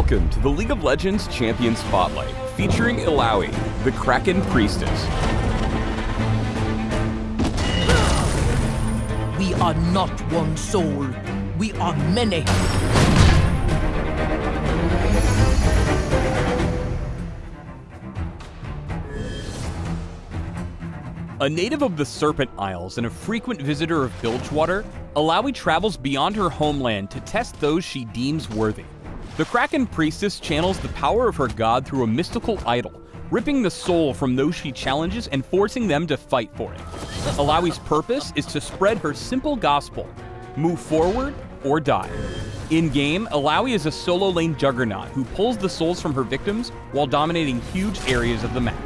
Welcome to the League of Legends Champion Spotlight, featuring Illaoi, the Kraken Priestess. We are not one soul. We are many. A native of the Serpent Isles and a frequent visitor of Bilgewater, Illaoi travels beyond her homeland to test those she deems worthy. The Kraken Priestess channels the power of her god through a mystical idol, ripping the soul from those she challenges and forcing them to fight for it. Illaoi's purpose is to spread her simple gospel: move forward or die. In-game, Illaoi is a solo lane juggernaut who pulls the souls from her victims while dominating huge areas of the map.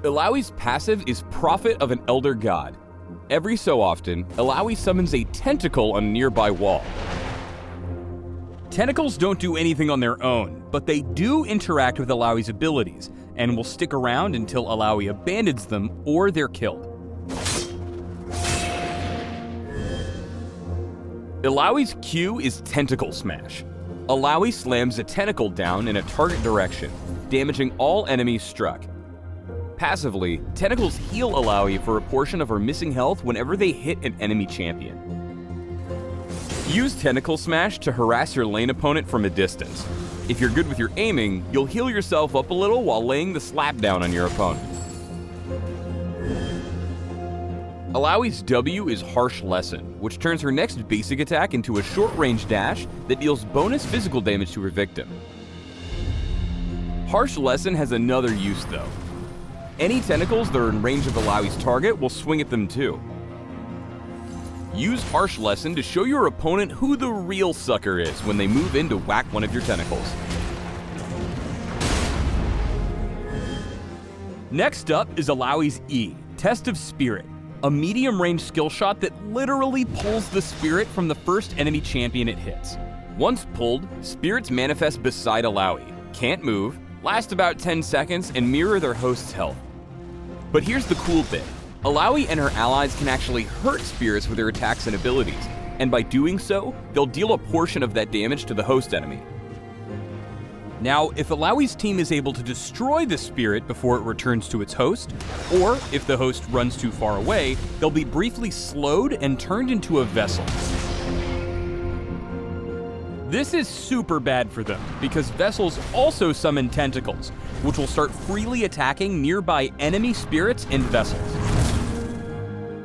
Illaoi's passive is Prophet of an Elder God. Every so often, Illaoi summons a tentacle on a nearby wall. Tentacles don't do anything on their own, but they do interact with Illaoi's abilities, and will stick around until Illaoi abandons them or they're killed. Illaoi's Q is Tentacle Smash. Illaoi slams a tentacle down in a target direction, damaging all enemies struck. Passively, tentacles heal Illaoi for a portion of her missing health whenever they hit an enemy champion. Use Tentacle Smash to harass your lane opponent from a distance. If you're good with your aiming, you'll heal yourself up a little while laying the slap down on your opponent. Illaoi's W is Harsh Lesson, which turns her next basic attack into a short-range dash that deals bonus physical damage to her victim. Harsh Lesson has another use though. Any tentacles that are in range of Illaoi's target will swing at them too. Use Harsh Lesson to show your opponent who the real sucker is when they move in to whack one of your tentacles. Next up is Illaoi's E, Test of Spirit, a medium-range skill shot that literally pulls the spirit from the first enemy champion it hits. Once pulled, spirits manifest beside Illaoi, can't move, last about 10 seconds, and mirror their host's health. But here's the cool bit. Illaoi and her allies can actually hurt spirits with their attacks and abilities, and by doing so, they'll deal a portion of that damage to the host enemy. Now, if Illaoi's team is able to destroy the spirit before it returns to its host, or if the host runs too far away, they'll be briefly slowed and turned into a vessel. This is super bad for them, because vessels also summon tentacles, which will start freely attacking nearby enemy spirits and vessels.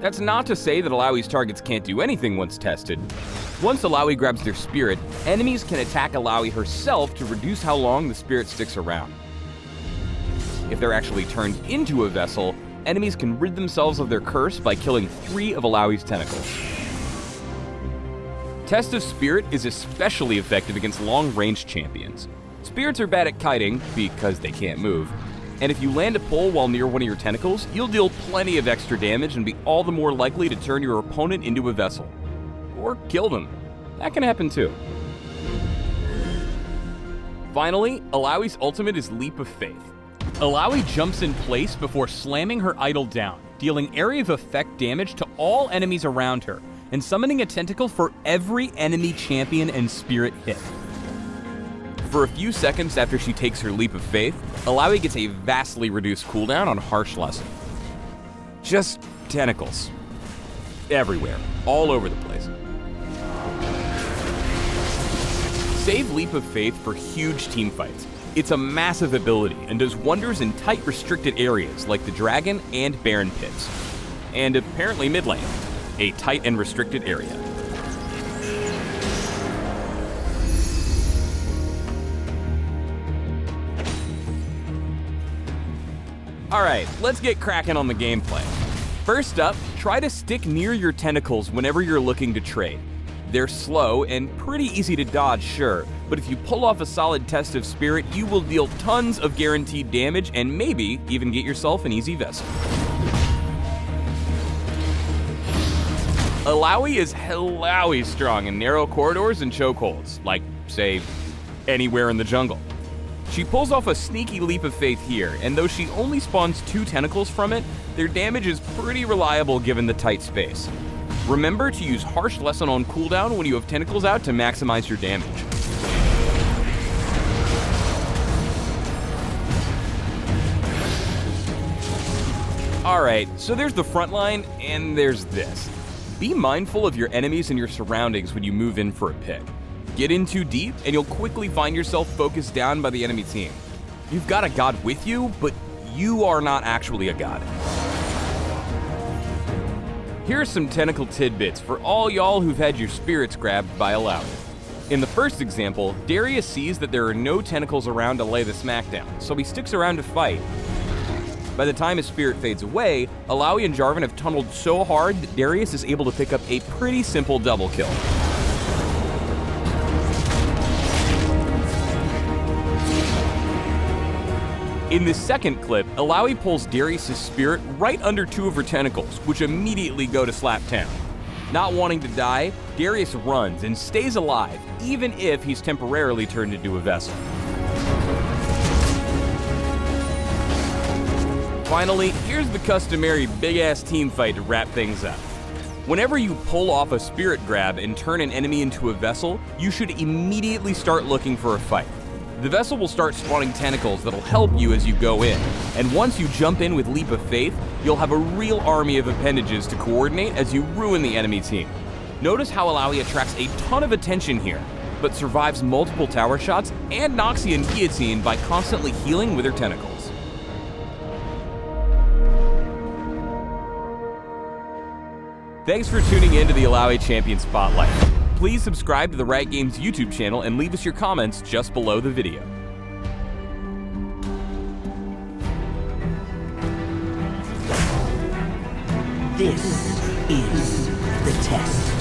That's not to say that Illaoi's targets can't do anything once tested. Once Illaoi grabs their spirit, enemies can attack Illaoi herself to reduce how long the spirit sticks around. If they're actually turned into a vessel, enemies can rid themselves of their curse by killing 3 of Illaoi's tentacles. Test of Spirit is especially effective against long-range champions. Spirits are bad at kiting, because they can't move, and if you land a pull while near one of your tentacles, you'll deal plenty of extra damage and be all the more likely to turn your opponent into a vessel. Or kill them. That can happen too. Finally, Illaoi's ultimate is Leap of Faith. Illaoi jumps in place before slamming her idol down, dealing area of effect damage to all enemies around her, and summoning a tentacle for every enemy champion and spirit hit. For a few seconds after she takes her Leap of Faith, Illaoi gets a vastly reduced cooldown on Harsh Lesson. Just tentacles. Everywhere. All over the place. Save Leap of Faith for huge teamfights. It's a massive ability and does wonders in tight restricted areas like the Dragon and Baron pits. And apparently mid lane, a tight and restricted area. Alright, let's get cracking on the gameplay. First up, try to stick near your tentacles whenever you're looking to trade. They're slow and pretty easy to dodge, sure, but if you pull off a solid Test of Spirit, you will deal tons of guaranteed damage and maybe even get yourself an easy vessel. Illaoi is strong in narrow corridors and chokeholds, like, say, anywhere in the jungle. She pulls off a sneaky leap of faith here, and though she only spawns 2 tentacles from it, their damage is pretty reliable given the tight space. Remember to use Harsh Lesson on cooldown when you have tentacles out to maximize your damage. Alright, so there's the front line, and there's this. Be mindful of your enemies and your surroundings when you move in for a pick. Get in too deep, and you'll quickly find yourself focused down by the enemy team. You've got a god with you, but you are not actually a god. Here are some tentacle tidbits for all y'all who've had your spirits grabbed by Illaoi. In the first example, Darius sees that there are no tentacles around to lay the smackdown, so he sticks around to fight. By the time his spirit fades away, Illaoi and Jarvan have tunneled so hard that Darius is able to pick up a pretty simple double kill. In this second clip, Illaoi pulls Darius' spirit right under 2 of her tentacles, which immediately go to slap town. Not wanting to die, Darius runs and stays alive, even if he's temporarily turned into a vessel. Finally, here's the customary big-ass team fight to wrap things up. Whenever you pull off a spirit grab and turn an enemy into a vessel, you should immediately start looking for a fight. The vessel will start spawning tentacles that'll help you as you go in, and once you jump in with Leap of Faith, you'll have a real army of appendages to coordinate as you ruin the enemy team. Notice how Illaoi attracts a ton of attention here, but survives multiple tower shots and Noxian guillotine by constantly healing with her tentacles. Thanks for tuning in to the Illaoi Champion Spotlight. Please subscribe to the Riot Games YouTube channel and leave us your comments just below the video. This is the test.